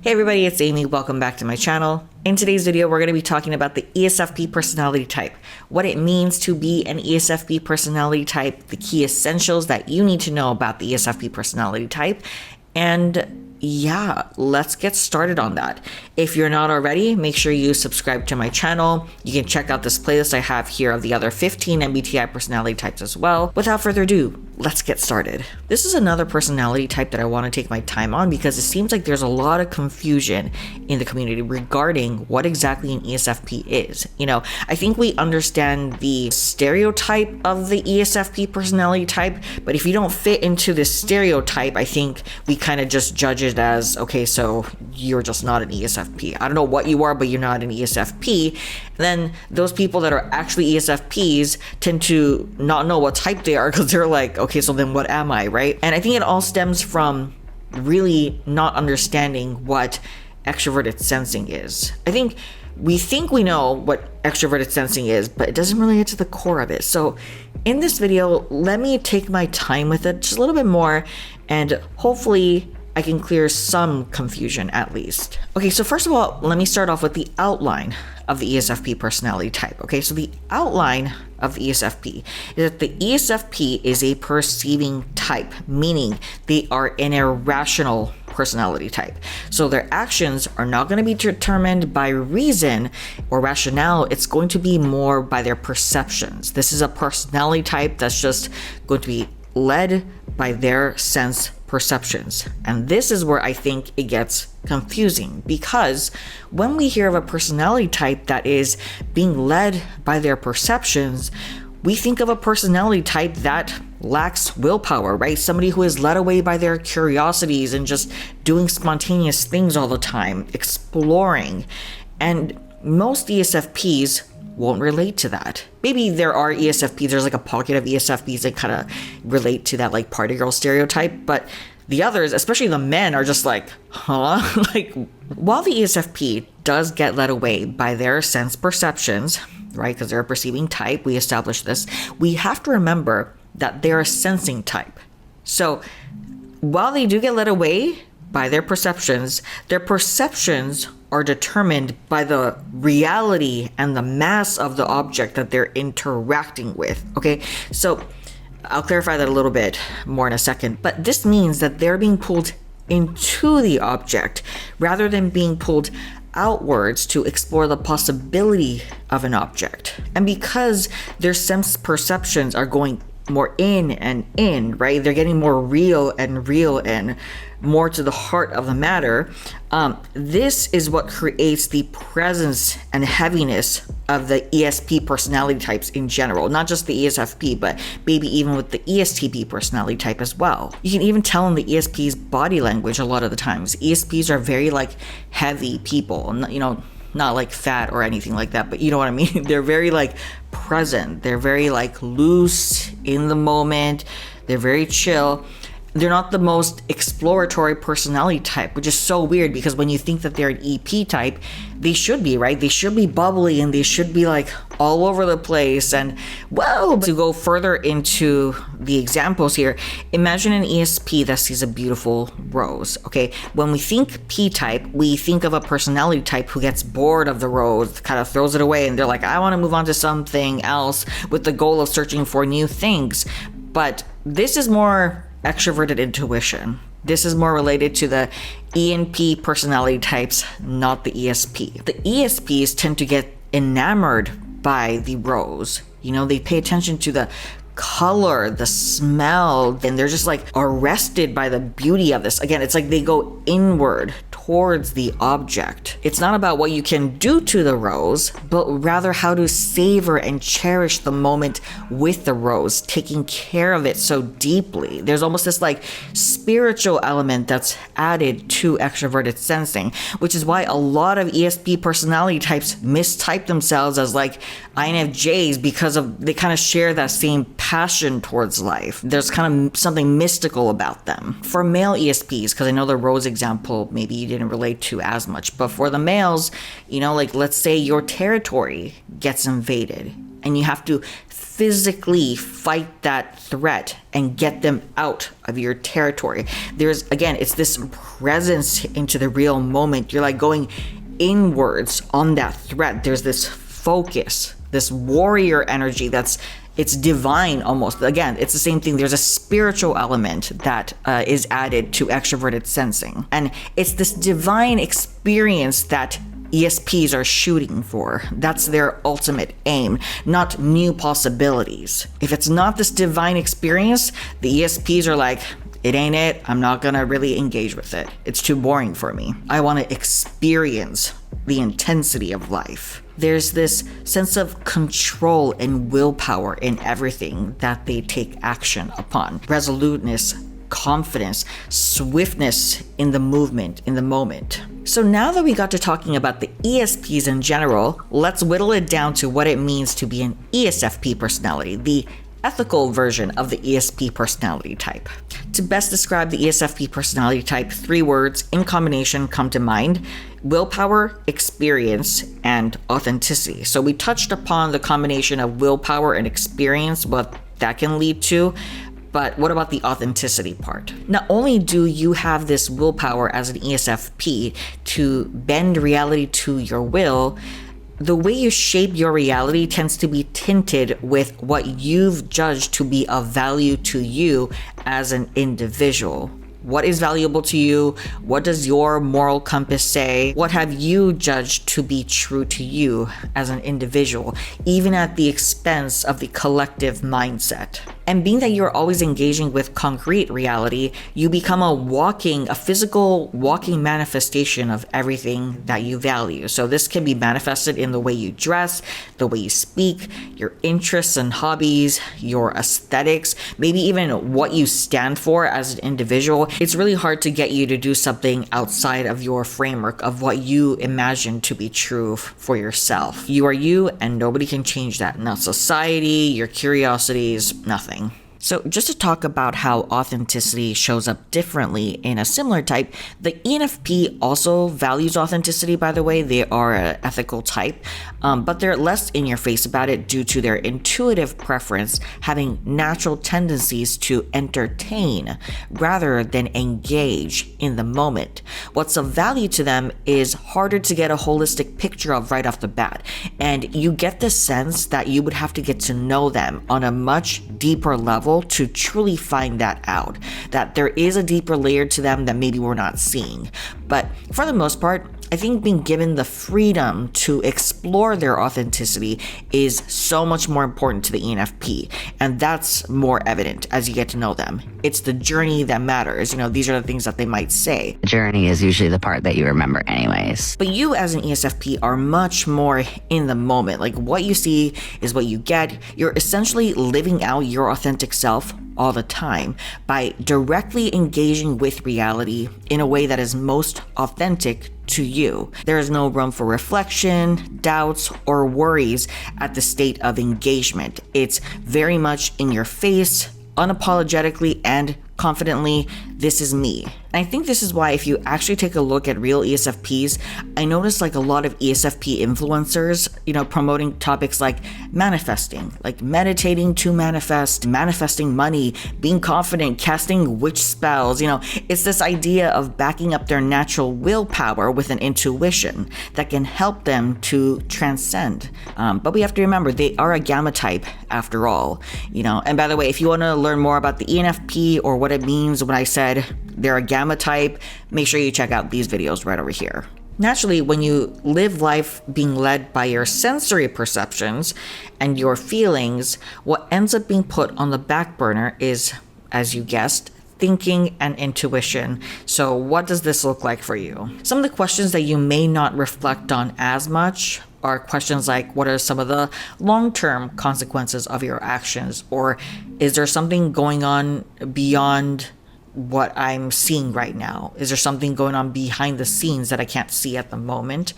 Hey everybody, it's Aimee. Welcome back to my channel. In today's video, we're going to be talking about the ESFP personality type, what it means to be an ESFP personality type, the key essentials that you need to know about the ESFP personality type, and yeah, let's get started on that. If you're not already, make sure you subscribe to my channel. You can check out this playlist I have here of the other 15 MBTI personality types as well. Without further ado, let's get started. This is another personality type that I want to take my time on because it seems like there's a lot of confusion in the community regarding what exactly an ESFP is. I think we understand the stereotype of the ESFP personality type, but if you don't fit into this stereotype, I think we kind of just judge it as, okay, so you're just not an ESFP. I don't know what you are, but you're not an ESFP. And then those people that are actually ESFPs tend to not know what type they are because they're like, okay, so then what am I, right? And I think it all stems from really not understanding what extroverted sensing is. I think we know what extroverted sensing is, but it doesn't really get to the core of it. So in this video, let me take my time with it just a little bit more, and hopefully I can clear some confusion at least. Okay, so first of all, let me start off with the outline of the ESFP personality type. Okay, so the outline of the ESFP is that the ESFP is a perceiving type, meaning they are an irrational personality type. So their actions are not going to be determined by reason or rationale. It's going to be more by their perceptions. This is a personality type that's just going to be led by their sense perceptions. And this is where I think it gets confusing, because when we hear of a personality type that is being led by their perceptions, we think of a personality type that lacks willpower, right? Somebody who is led away by their curiosities and just doing spontaneous things all the time, exploring. And most ESFPs won't relate to that. Maybe there are ESFPs, there's like a pocket of ESFPs that kind of relate to that like party girl stereotype, but the others, especially the men, are just like, huh? Like, while the ESFP does get led away by their sense perceptions, right, because they're a perceiving type, we established this, we have to remember that they're a sensing type. So while they do get led away by their perceptions are determined by the reality and the mass of the object that they're interacting with. Okay, so I'll clarify that a little bit more in a second, but this means that they're being pulled into the object rather than being pulled outwards to explore the possibility of an object. And because their sense perceptions are going more in and in, right? They're getting more real and more to the heart of the matter. This is what creates the presence and heaviness of the ESP personality types in general, not just the ESFP, but maybe even with the ESTP personality type as well. You can even tell in the ESP's body language a lot of the times. ESPs are very like heavy people, not like fat or anything like that, but you know what I mean? They're very like present. They're very like loose in the moment. They're very chill. They're not the most exploratory personality type, which is so weird because when you think that they're an EP type, they should be, right? They should be bubbly and they should be like all over the place. And whoa, to go further into the examples here, imagine an ESP that sees a beautiful rose, okay? When we think P type, we think of a personality type who gets bored of the rose, kind of throws it away, and they're like, I want to move on to something else with the goal of searching for new things. But this is more extroverted intuition. This is more related to the ENP personality types, not the ESP. The ESPs tend to get enamored by the rose. They pay attention to the color, the smell, and they're just like arrested by the beauty of this. Again, it's like they go inward towards the object. It's not about what you can do to the rose, but rather how to savor and cherish the moment with the rose, taking care of it so deeply. There's almost this like spiritual element that's added to extroverted sensing, which is why a lot of ESP personality types mistype themselves as like INFJs because they kind of share that same passion towards life. There's kind of something mystical about them. For male ESPs, because I know the rose example maybe you didn't relate to as much, but for the males, like let's say your territory gets invaded and you have to physically fight that threat and get them out of your territory. There's, again, it's this presence into the real moment. You're like going inwards on that threat. There's this focus, this warrior energy it's divine almost. Again, it's the same thing. There's a spiritual element that is added to extroverted sensing. And it's this divine experience that ESPs are shooting for. That's their ultimate aim, not new possibilities. If it's not this divine experience, the ESPs are like, it ain't it. I'm not gonna really engage with it. It's too boring for me. I want to experience the intensity of life. There's this sense of control and willpower in everything that they take action upon. Resoluteness, confidence, swiftness in the movement, in the moment. So now that we got to talking about the ESPs in general, let's whittle it down to what it means to be an ESFP personality, the ethical version of the ESP personality type. To best describe the ESFP personality type, 3 words in combination come to mind: willpower, experience, and authenticity. So we touched upon the combination of willpower and experience, what that can lead to. But what about the authenticity part? Not only do you have this willpower as an ESFP to bend reality to your will, the way you shape your reality tends to be tinted with what you've judged to be of value to you as an individual. What is valuable to you? What does your moral compass say? What have you judged to be true to you as an individual, even at the expense of the collective mindset? And being that you're always engaging with concrete reality, you become a physical walking manifestation of everything that you value. So this can be manifested in the way you dress, the way you speak, your interests and hobbies, your aesthetics, maybe even what you stand for as an individual. It's really hard to get you to do something outside of your framework of what you imagine to be true for yourself. You are you, and nobody can change that. Not society, your curiosities, nothing. So just to talk about how authenticity shows up differently in a similar type, the ENFP also values authenticity, by the way. They are an ethical type, but they're less in your face about it due to their intuitive preference having natural tendencies to entertain rather than engage in the moment. What's of value to them is harder to get a holistic picture of right off the bat, and you get the sense that you would have to get to know them on a much deeper level to truly find that out, that there is a deeper layer to them that maybe we're not seeing. But for the most part, I think being given the freedom to explore their authenticity is so much more important to the ENFP, and that's more evident as you get to know them. It's the journey that matters. These are the things that they might say. The journey is usually the part that you remember anyways. But you as an ESFP are much more in the moment. Like, what you see is what you get. You're essentially living out your authentic self all the time by directly engaging with reality in a way that is most authentic to you. There is no room for reflection, doubts, or worries at the state of engagement. It's very much in your face, unapologetically and confidently, this is me. And I think this is why if you actually take a look at real ESFPs, I noticed like a lot of ESFP influencers, promoting topics like manifesting, like meditating to manifest, manifesting money, being confident, casting witch spells. It's this idea of backing up their natural willpower with an intuition that can help them to transcend. But we have to remember they are a gamma type after all, And by the way, if you want to learn more about the ENFP or what it means when I said they're a gamma type, make sure you check out these videos right over here. Naturally, when you live life being led by your sensory perceptions and your feelings, what ends up being put on the back burner is, as you guessed, thinking and intuition. So what does this look like for you? Some of the questions that you may not reflect on as much are questions like, what are some of the long-term consequences of your actions? Or is there something going on beyond what I'm seeing right now? Is there something going on behind the scenes that I can't see at the moment?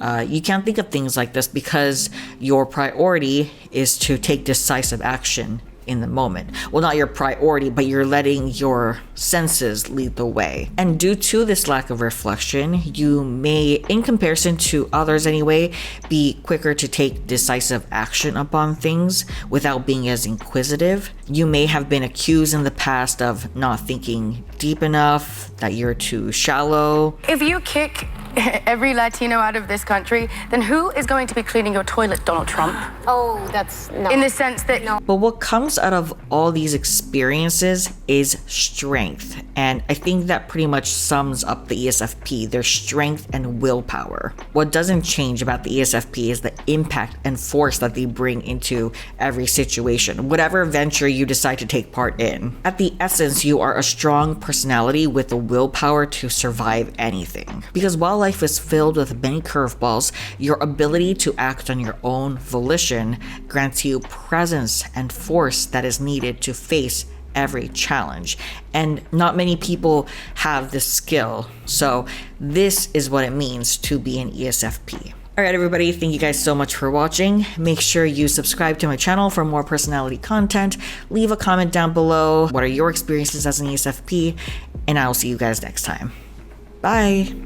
You can't think of things like this because your priority is to take decisive action in the moment. Well, not your priority, but you're letting your senses lead the way. And due to this lack of reflection, you may, in comparison to others anyway, be quicker to take decisive action upon things without being as inquisitive. You may have been accused in the past of not thinking deep enough, that you're too shallow. If you kick every Latino out of this country, then who is going to be cleaning your toilet, Donald Trump? Oh, that's no. In the sense that But what comes out of all these experiences is strength. And I think that pretty much sums up the ESFP, their strength and willpower. What doesn't change about the ESFP is the impact and force that they bring into every situation, whatever venture you decide to take part in. At the essence, you are a strong personality with the willpower to survive anything. Because while life is filled with many curveballs, your ability to act on your own volition grants you presence and force that is needed to face every challenge. And not many people have this skill. So this is what it means to be an ESFP. All right, everybody, thank you guys so much for watching. Make sure you subscribe to my channel for more personality content. Leave a comment down below. What are your experiences as an ESFP? And I will see you guys next time. Bye.